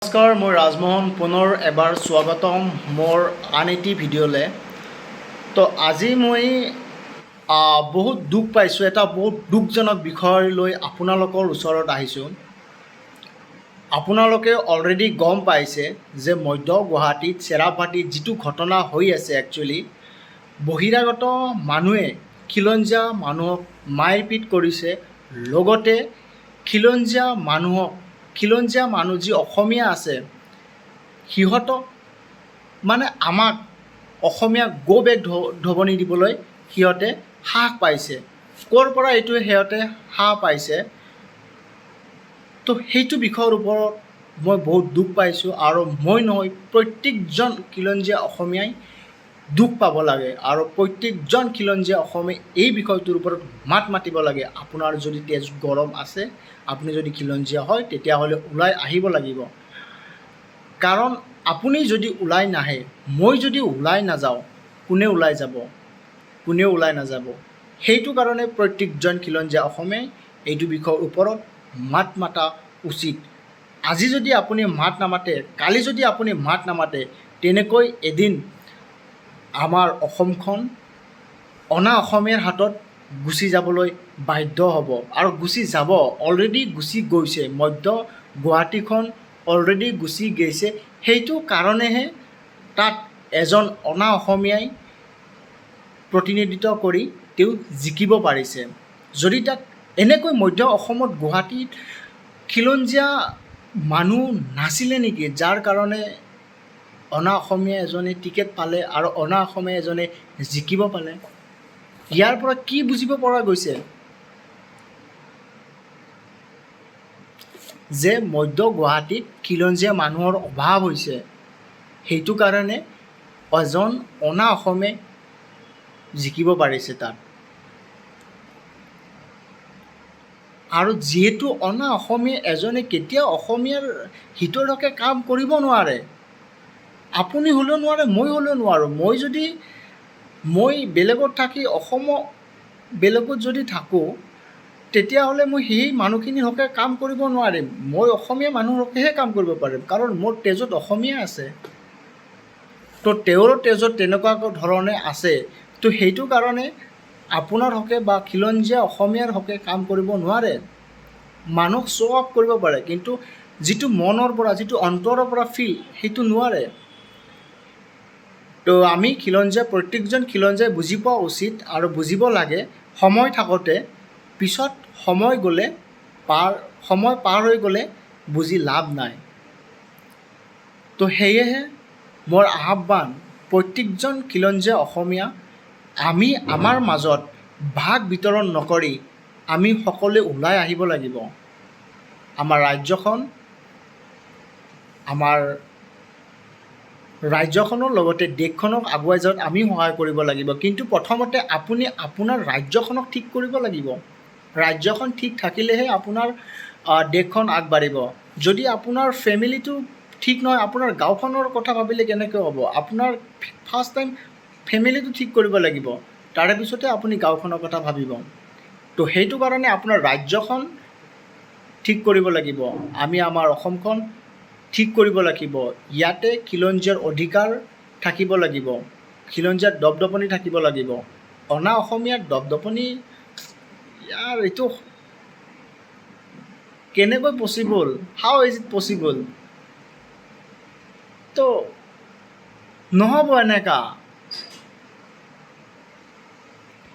নমস্কাৰ, মই ৰাজমোহন পুনৰ এবাৰ স্বাগতম মোৰ আন এটি ভিডিঅ'লৈ। তো আজি মই বহুত দুখ পাইছোঁ, এটা বহুত দুখজনক বিষয় লৈ আপোনালোকৰ ওচৰত আহিছোঁ। আপোনালোকে অলৰেডি গম পাইছে যে মধ্য গুৱাহাটীত চেৰাপাটিত যিটো ঘটনা হৈ আছে, একচুৱেলি বহিৰাগত মানুহে খিলঞ্জীয়া মানুহক মাৰপিট কৰিছে। লগতে খিলঞ্জীয়া মানুহ যি অসমীয়া আছে সিহঁতক মানে আমাক অসমীয়া গো বেক ধৱনি দিবলৈ সিহঁতে সাহ পাইছে। ক'ৰ পৰা এইটো সিহঁতে সাহ পাইছে, তো সেইটো বিষয়ৰ ওপৰত মই বহুত দুখ পাইছোঁ। আৰু মই নহয়, প্ৰত্যেকজন খিলঞ্জীয়া অসমীয়াই দুখ পাব লাগে আৰু প্ৰত্যেকজন খিলঞ্জীয়া অসমীয়াই এই বিষয়টোৰ ওপৰত মাত মাতিব লাগে। আপোনাৰ যদি তেজ গৰম আছে, আপুনি যদি খিলঞ্জীয়া হয়, তেতিয়াহ'লে ওলাই আহিব লাগিব। কাৰণ আপুনি যদি ওলাই নাহে, মই যদি ওলাই নাযাওঁ, কোনেও ওলাই নাযাব। সেইটো কাৰণে প্ৰত্যেকজন খিলঞ্জীয়া অসমীয়াই এইটো বিষয়ৰ ওপৰত মাত মাতা উচিত। আজি যদি আপুনি মাত নামাতে, কালি যদি আপুনি মাত নামাতে, তেনেকৈ এদিন আমাৰ অসমখন অনা অসমীয়াৰ হাতত গুচি যাবলৈ বাধ্য হ'ব আৰু গুচি যাব। অলৰেডি গুচি গৈছে, মধ্য গুৱাহাটীখন অলৰেডি গুচি গৈছে। সেইটো কাৰণেহে তাত এজন অনা অসমীয়াই প্ৰতিনিধিত্ব কৰি তেওঁ জিকিব পাৰিছে। যদি তাত এনেকৈ মধ্য অসমত গুৱাহাটীত খিলঞ্জীয়া মানুহ নাছিলে নেকি, যাৰ কাৰণে অনা অসমীয়া এজনে টিকেট পালে আৰু অনা অসমীয়া এজনে জিকিব পালে? ইয়াৰ পৰা কি বুজিব পৰা গৈছে যে মধ্য গুৱাহাটীত খিলঞ্জীয়া মানুহৰ অভাৱ হৈছে। সেইটো কাৰণে এজন অনা অসমীয়াই জিকিব পাৰিছে তাত। আৰু যিহেতু অনা অসমীয়া এজনে কেতিয়াও অসমীয়াৰ হিতৰ হকে কাম কৰিব নোৱাৰে। আপুনি হ'লেও নোৱাৰে, মই হ'লেও নোৱাৰোঁ। মই বেলেগত থাকি বেলেগত যদি থাকোঁ, তেতিয়াহ'লে মই সেই মানুহখিনিৰ হকে কাম কৰিব নোৱাৰিম। মই অসমীয়া মানুহৰ হকেহে কাম কৰিব পাৰিম, কাৰণ মোৰ তেজত অসমীয়া আছে। তো তেওঁৰো তেজত তেনেকুৱা ধৰণে আছে। তো সেইটো কাৰণে আপোনাৰ হকে বা খিলঞ্জীয়া অসমীয়াৰ হকে কাম কৰিব নোৱাৰে। মানুহক শ্ব' অফ কৰিব পাৰে, কিন্তু যিটো মনৰ পৰা, যিটো অন্তৰৰ পৰা ফিল, সেইটো নোৱাৰে। তো আমি প্ৰত্যেকজন খিলঞ্জীয়াই বুজি পোৱা উচিত আৰু বুজিব লাগে সময় থাকোঁতে। পিছত সময় পাৰ হৈ গ'লে বুজি লাভ নাই। তো সেয়েহে মোৰ আহ্বান, প্ৰত্যেকজন খিলঞ্জীয়া অসমীয়া আমি আমাৰ মাজত ভাগ বিতৰণ নকৰি আমি সকলোৱে ওলাই আহিব লাগিব। আমাৰ ৰাজ্যখনৰ লগতে দেশখনক আগুৱাই যোৱাত আমি সহায় কৰিব লাগিব। কিন্তু প্ৰথমতে আপুনি আপোনাৰ ৰাজ্যখনক ঠিক কৰিব লাগিব। ৰাজ্যখন ঠিক থাকিলেহে আপোনাৰ দেশখন আগবাঢ়িব। যদি আপোনাৰ ফেমিলিটো ঠিক নহয়, আপোনাৰ গাঁওখনৰ কথা ভাবিলে কেনেকৈ হ'ব? আপোনাৰ ফাৰ্ষ্ট টাইম ফেমিলিটো ঠিক কৰিব লাগিব, তাৰে পিছতে আপুনি গাঁওখনৰ কথা ভাবিব। তো সেইটো কাৰণে আপোনাৰ ৰাজ্যখন ঠিক কৰিব লাগিব। আমি আমাৰ অসমখন ঠিক কৰিব লাগিব। ইয়াতে খিলঞ্জীয়াৰ অধিকাৰ থাকিব লাগিব, খিলঞ্জীয়াৰ দপদপনি থাকিব লাগিব। অনা অসমীয়াৰ দপদপনি এইটো কেনেকৈ possible? How is it possible? তো নহ'ব এনেকা।